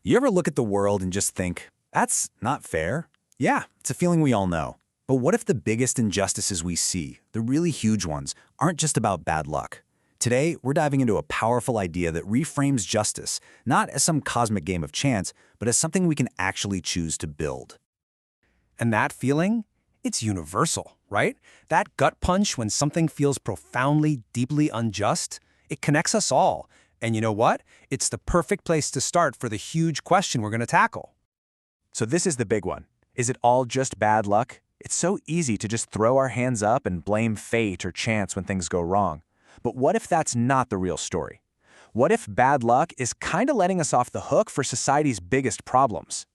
You ever look at the world and just think, that's not fair? Yeah, it's a feeling we all know. But what if the biggest injustices we see, the really huge ones, aren't just about bad luck? Today, we're diving into a powerful idea that reframes justice, not as some cosmic game of chance, but as something we can actually choose to build. And that feeling? It's universal, right? That gut punch when something feels profoundly, deeply unjust, it connects us all. And you know what? It's the perfect place to start for the huge question we're going to tackle. So this is the big one. Is it all just bad luck? It's so easy to just throw our hands up and blame fate or chance when things go wrong. But what if that's not the real story? What if bad luck is kind of letting us off the hook for society's biggest problems?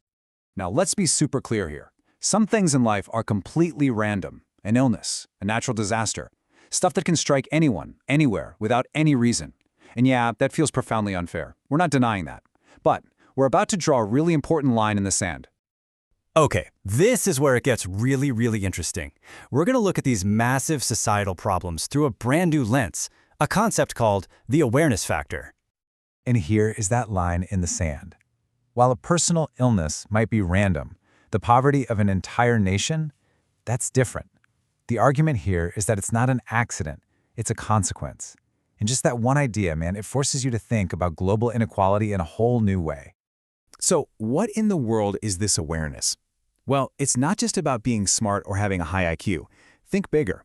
Now let's be super clear here. Some things in life are completely random. An illness, a natural disaster, stuff that can strike anyone, anywhere, without any reason. And yeah, that feels profoundly unfair. We're not denying that. But we're about to draw a really important line in the sand. Okay, this is where it gets really, really interesting. We're going to look at these massive societal problems through a brand new lens, a concept called the awareness factor. And here is that line in the sand. While a personal illness might be random, the poverty of an entire nation, that's different. The argument here is that it's not an accident, it's a consequence. And just that one idea, man, it forces you to think about global inequality in a whole new way. So what in the world is this awareness? Well, it's not just about being smart or having a high IQ. Think bigger.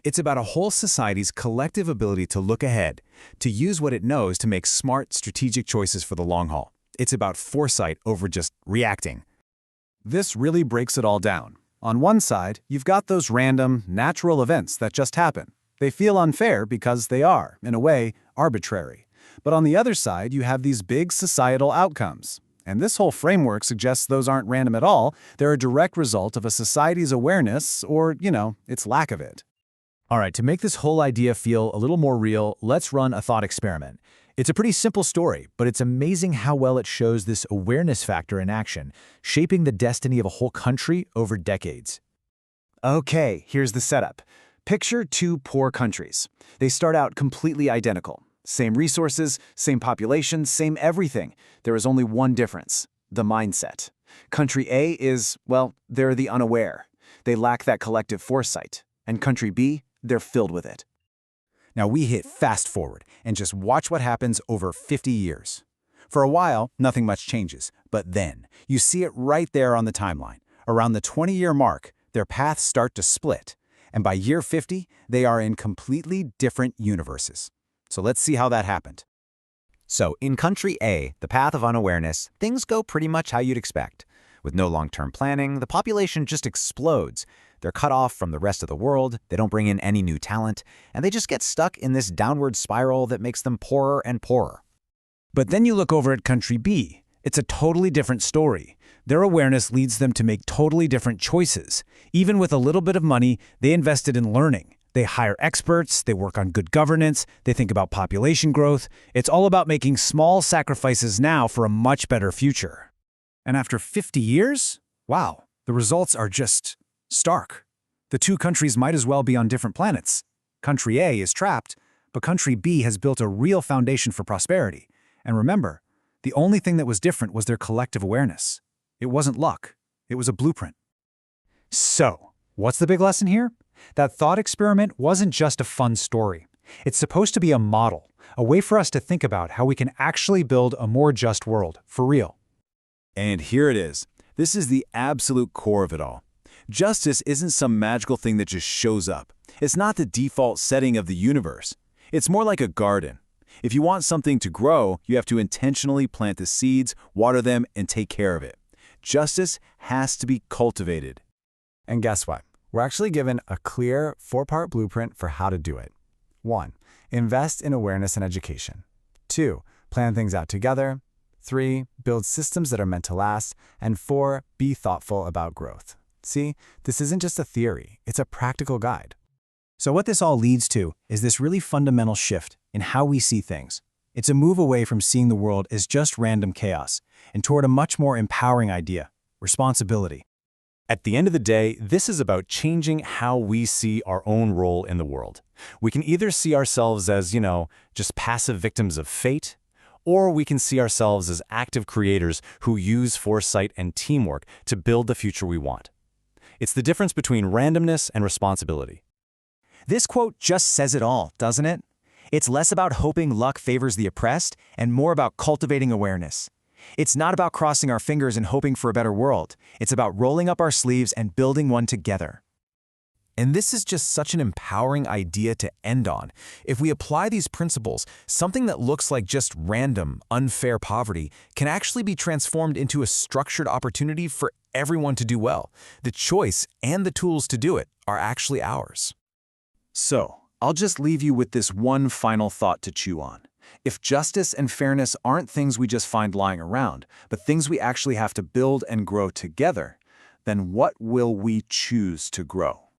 It's about a whole society's collective ability to look ahead, to use what it knows to make smart, strategic choices for the long haul. It's about foresight over just reacting. This really breaks it all down. On one side, you've got those random, natural events that just happen. They feel unfair because they are, in a way, arbitrary. But on the other side, you have these big societal outcomes. And this whole framework suggests those aren't random at all. They're a direct result of a society's awareness or, its lack of it. All right, to make this whole idea feel a little more real, let's run a thought experiment. It's a pretty simple story, but it's amazing how well it shows this awareness factor in action, shaping the destiny of a whole country over decades. Okay, here's the setup. Picture two poor countries. They start out completely identical. Same resources, same population, same everything. There is only one difference: the mindset. Country A is, well, they're the unaware. They lack that collective foresight. And country B, they're filled with it. Now we hit fast forward and just watch what happens over 50 years. For a while, nothing much changes, but then you see it right there on the timeline. Around the 20-year mark, their paths start to split, and by year 50, they are in completely different universes. So let's see how that happened. So in country A, the path of unawareness, things go pretty much how you'd expect. With no long-term planning, the population just explodes. They're cut off from the rest of the world, they don't bring in any new talent, and they just get stuck in this downward spiral that makes them poorer and poorer. But then you look over at country B. It's a totally different story. Their awareness leads them to make totally different choices. Even with a little bit of money, they invested in learning. They hire experts, they work on good governance, they think about population growth. It's all about making small sacrifices now for a much better future. And after 50 years, wow, the results are just stark. The two countries might as well be on different planets. Country A is trapped, but country B has built a real foundation for prosperity. And remember, the only thing that was different was their collective awareness. It wasn't luck, it was a blueprint. So, what's the big lesson here? That thought experiment wasn't just a fun story. It's supposed to be a model, a way for us to think about how we can actually build a more just world, for real. And here it is. This is the absolute core of it all. Justice isn't some magical thing that just shows up. It's not the default setting of the universe. It's more like a garden. If you want something to grow, you have to intentionally plant the seeds, water them, and take care of it. Justice has to be cultivated. And guess what? We're actually given a clear 4-part blueprint for how to do it. 1. Invest in awareness and education. 2. Plan things out together. 3. Build systems that are meant to last. And 4. Be thoughtful about growth. See, this isn't just a theory, it's a practical guide. So what this all leads to is this really fundamental shift in how we see things. It's a move away from seeing the world as just random chaos and toward a much more empowering idea: responsibility. At the end of the day, this is about changing how we see our own role in the world. We can either see ourselves as, just passive victims of fate, Or we can see ourselves as active creators who use foresight and teamwork to build the future we want. It's the difference between randomness and responsibility. This quote just says it all, doesn't it? It's less about hoping luck favors the oppressed and more about cultivating awareness. It's not about crossing our fingers and hoping for a better world. It's about rolling up our sleeves and building one together. And this is just such an empowering idea to end on. If we apply these principles, something that looks like just random, unfair poverty can actually be transformed into a structured opportunity for everyone to do well. The choice and the tools to do it are actually ours. So, I'll just leave you with this one final thought to chew on. If justice and fairness aren't things we just find lying around, but things we actually have to build and grow together, then what will we choose to grow?